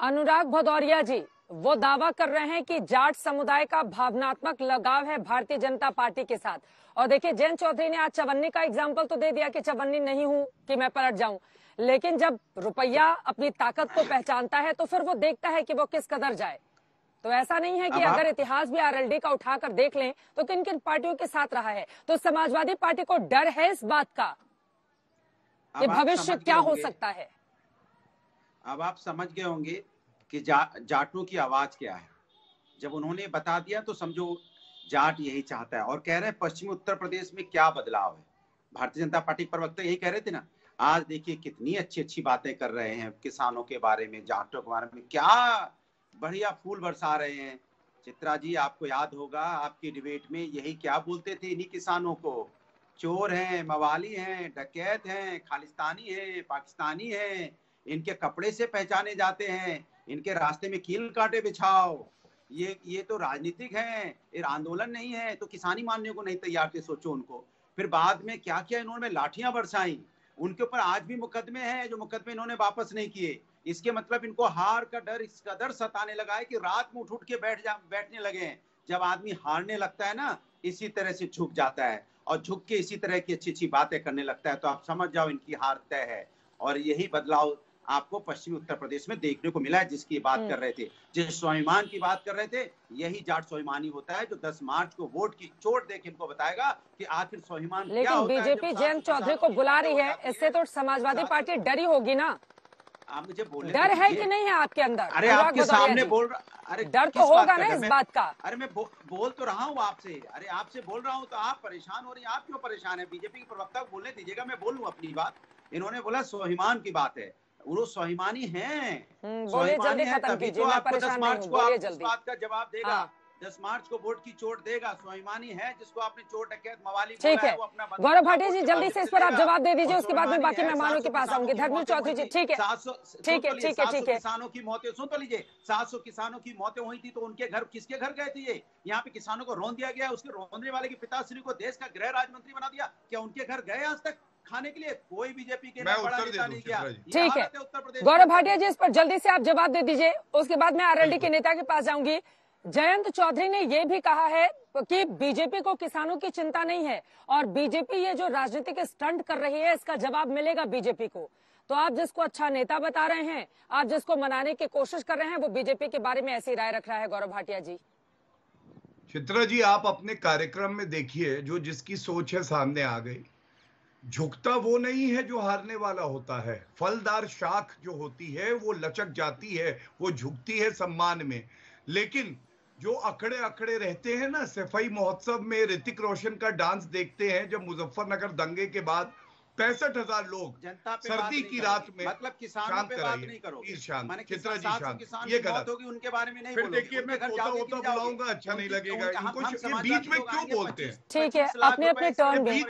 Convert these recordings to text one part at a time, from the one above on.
अनुराग भदौरिया जी वो दावा कर रहे हैं कि जाट समुदाय का भावनात्मक लगाव है भारतीय जनता पार्टी के साथ। और देखिए, जयंत चौधरी ने आज चवन्नी का एग्जाम्पल तो दे दिया कि चवन्नी नहीं हूं कि मैं पलट जाऊं, लेकिन जब रुपया अपनी ताकत को पहचानता है तो फिर वो देखता है कि वो किस कदर जाए। तो ऐसा नहीं है कि अगर इतिहास भी आरएलडी का उठाकर देख लें तो किन किन पार्टियों के साथ रहा है। तो समाजवादी पार्टी को डर है इस बात का कि भविष्य क्या हो सकता है। अब आप समझ गए होंगे कि जाटों की आवाज क्या है। जब उन्होंने बता दिया तो समझो जाट यही चाहता है। और कह रहे हैं पश्चिमी उत्तर प्रदेश में क्या बदलाव है। भारतीय जनता पार्टी प्रवक्ता यही कह रहे थे ना। आज देखिए कितनी अच्छी अच्छी बातें कर रहे हैं किसानों के बारे में, जाटों के बारे में, क्या बढ़िया फूल बरसा रहे हैं। चित्रा जी, आपको याद होगा आपकी डिबेट में यही क्या बोलते थे इन्हीं किसानों को, चोर हैं, मवाली हैं, डकैत हैं, खालिस्तानी हैं, पाकिस्तानी हैं, इनके कपड़े से पहचाने जाते हैं, इनके रास्ते में कील कांटे बिछाओ, ये तो राजनीतिक है, ये आंदोलन नहीं है। तो किसानी मानने को नहीं तैयार थे, सोचो उनको। फिर बाद में क्या किया इन्होंने, लाठियां बरसाई। उनके ऊपर आज भी मुकदमे हैं, जो मुकदमे इन्होंने वापस नहीं किए। इसके मतलब इनको हार का डर इस कदर सताने लगा है कि रात में उठ के बैठने लगे हैं। जब आदमी हारने लगता है ना, इसी तरह से झुक जाता है और झुक के इसी तरह की अच्छी अच्छी बातें करने लगता है। तो आप समझ जाओ इनकी हार तय है। और यही बदलाव आपको पश्चिमी उत्तर प्रदेश में देखने को मिला है, जिसकी बात कर रहे थे, जिस स्वाभिमान की बात कर रहे थे, यही जाट स्वाभिमानी होता है जो 10 मार्च को वोट की चोट देख इनको बताएगा कि आखिर स्वाभिमान क्या होता है। लेकिन बीजेपी जयंत चौधरी को बुला रही है, इससे तो समाजवादी पार्टी डरी होगी ना। आप मुझे बोले डर है कि नहीं है आपके अंदर? अरे आपके सामने बोल रहा, अरे डर तो होगा ना इस बात का। अरे मैं बोल तो रहा हूँ आपसे, अरे आपसे बोल रहा हूँ तो आप परेशान हो रही हैं। आप क्यों परेशान है? बीजेपी के प्रवक्ता को बोलने दीजिएगा, मैं बोलूँ अपनी बात। इन्होंने बोला स्वाभिमान की बात है, वो स्वाभिमानी हैं, स्वाभिमानी है, तभी तो आपको 10 मार्च को आप इस बात का जवाब देगा। 10 मार्च को वोट की चोट देगा। स्वाभिमानी है जिसको आपने चोट डकैत मवाली बोला है, वो अपना गौरव भाटिया जी जल्दी से इस पर आप जवाब दे दीजिए, उसके बाद में बाकी मेहमानों के पास आऊंगी। धर्मवीर चौधरी जी, ठीक है 700 किसानों की मौतें सुन तो लीजिए। 700 किसानों की मौतें हुई थी तो उनके घर, किसके घर गए थे ये? यहाँ पे किसानों को रोन दिया गया, उसके रोने वाले के पिताश्री को देश का गृह राज्य मंत्री बना दिया। क्या उनके घर गए आज तक खाने के लिए? कोई बीजेपी के बड़ा नेता नहीं गया। ठीक है गौरव भाटिया जी, इस पर जल्दी से आप जवाब दे दीजिए, उसके बाद मैं आरएलडी के नेता के पास जाऊंगी। जयंत चौधरी ने यह भी कहा है कि बीजेपी को किसानों की चिंता नहीं है और बीजेपी ये जो राजनीतिक स्टंट कर रही है इसका जवाब मिलेगा बीजेपी को। तो आप जिसको अच्छा नेता बता रहे हैं, आप जिसको मनाने की कोशिश कर रहे हैं, वो बीजेपी के बारे में ऐसी राय रख रहा है। गौरव भाटिया जी, चित्रा जी, आप अपने कार्यक्रम में देखिए, जो जिसकी सोच है सामने आ गई। झुकता वो नहीं है जो हारने वाला होता है। फलदार शाख जो होती है वो लचक जाती है, वो झुकती है सम्मान में। लेकिन जो अकड़े अकड़े रहते हैं ना, सफाई महोत्सव में ऋतिक रोशन का डांस देखते हैं जब मुजफ्फरनगर दंगे के बाद 65,000 लोग सर्दी की रात में, मतलब किसानों पे बात नहीं करो। चित्रा जी शांत, ये गलत होगी, उनके बारे में नहीं। फिर देखिए मैं तोता होता बुलाऊंगा, अच्छा नहीं लगेगा इनको। ये बीच में क्यों बोलते हैं? ठीक है, अपने अपने टर्न में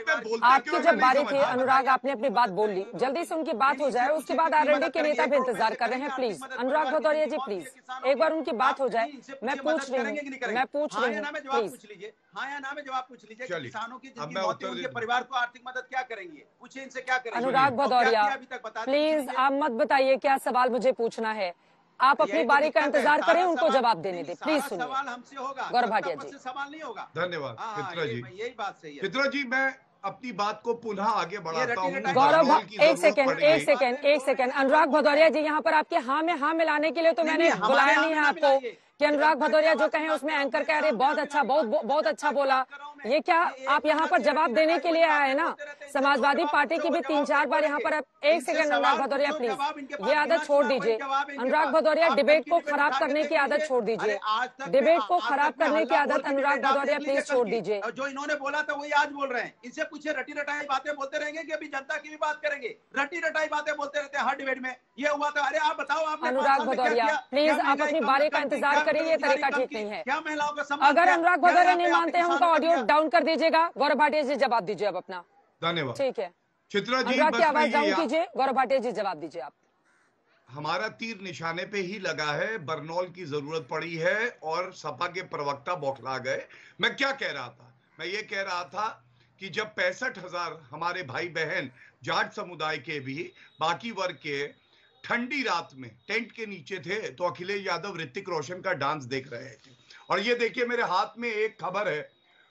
आपकी जब बारी थी अनुराग, आपने अपनी बात बोल ली, जल्दी से उनकी बात हो जाए, उसके बाद आरएलडी के नेता भी इंतजार कर रहे हैं। प्लीज अनुराग भदौरिया जी, प्लीज एक बार उनकी बात हो जाए। मैं पूछ रही हूँ प्लीज। हाँ या ना में जवाब पूछ लीजिए। किसानों की जिनकी मौत हुई, उनके परिवार को आर्थिक मदद क्या करेंगे? पूछिए इनसे क्या करेंगे। अनुराग भदौरिया प्लीज आप मत बताइए क्या सवाल मुझे पूछना है। आप अपनी बारी का इंतजार करें, उनको जवाब देने दें। प्लीज सुनिए। सवाल हमसे होगा, गौरव भाटिया जी सवाल नहीं होगा। धन्यवाद चित्रा जी, यही बात सही है। चित्रा जी, मैं अपनी बात को पुनः आगे बढ़ाता हूँ। गौरव, एक सेकंड अनुराग भदौरिया जी, यहाँ पर आपके हाँ में हाँ मिलाने के लिए तो मैंने बुलाया नहीं है आपको कि अनुराग भदौरिया जो कहें उसमें एंकर कह रहे बहुत अच्छा, बहुत अच्छा बोला। ये क्या आप यहाँ पर जवाब देने के लिए आए हैं ना? समाजवादी पार्टी की भी 3-4 बार यहाँ पर। एक सेकंड अनुराग भदौरिया प्लीज, ये आदत छोड़ दीजिए। अनुराग भदौरिया, डिबेट को खराब करने की आदत छोड़ दीजिए। डिबेट को खराब करने की आदत अनुराग भदौरिया प्लीज छोड़ दीजिए। जो इन्होंने बोला था वही आज बोल रहे हैं। इनसे पूछे, रटी रटाई बातें बोलते रहेंगे कि अभी जनता की भी बात करेंगे? रटी रटाई बातें बोलते रहते हैं हर डिबेट में। ये हुआ था, अरे आप बताओ आपने। अनुराग भदौरिया प्लीज आप अपनी बारी का इंतजार करिए, ये तरीका ठीक नहीं है। क्या महिलाओं का सम्मान? अगर अनुराग भदौरिया नहीं मानते हैं उनका ऑडियो डाउन कर दीजिएगा। गौरव भाटिया जी जवाब दीजिए अब अपना। धन्यवाद। ठीक है चित्रा जी, अनुराग की आवाज डाउन कीजिए। गौरव भाटिया जी जवाब दीजिए आप। हमारा तीर निशाने पे ही लगा है, बरनौल की जरूरत पड़ी है और सपा के प्रवक्ता बौखला गए। मैं क्या कह रहा था? मैं ये कह रहा था कि जब 65,000 हमारे भाई बहन जाट समुदाय के भी, बाकी वर्ग के ठंडी रात में टेंट के नीचे थे तो अखिलेश यादव ऋतिक रोशन का डांस देख रहे थे। और ये देखिए मेरे हाथ में एक खबर है,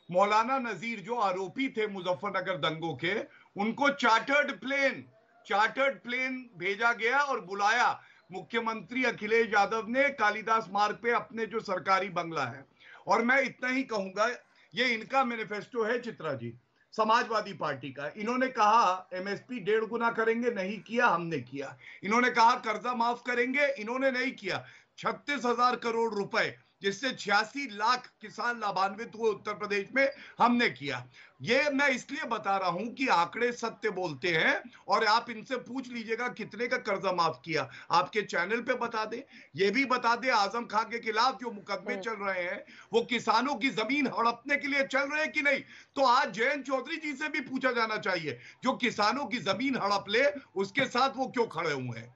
मौलाना नजीर जो आरोपी थे मुजफ्फरनगर दंगों के, उनको चार्टर्ड प्लेन भेजा गया और बुलाया मुख्यमंत्री अखिलेश यादव ने कालिदास मार्ग पे अपने जो सरकारी बंगला है। और मैं इतना ही कहूंगा, ये इनका मैनिफेस्टो है चित्रा जी, समाजवादी पार्टी का। इन्होंने कहा एमएसपी 1.5 गुना करेंगे, नहीं किया, हमने किया। इन्होंने कहा कर्जा माफ करेंगे, इन्होंने नहीं किया। 36,000 करोड़ रुपए जिससे 86 लाख किसान लाभान्वित हुए उत्तर प्रदेश में, हमने किया। ये मैं इसलिए बता रहा हूं कि आंकड़े सत्य बोलते हैं। और आप इनसे पूछ लीजिएगा कितने का कर्जा माफ किया, आपके चैनल पे बता दे। ये भी बता दे आजम खान के खिलाफ जो मुकदमे चल रहे हैं वो किसानों की जमीन हड़पने के लिए चल रहे हैं कि नहीं। तो आज जयंत चौधरी जी से भी पूछा जाना चाहिए, जो किसानों की जमीन हड़प ले उसके साथ वो क्यों खड़े हुए हैं।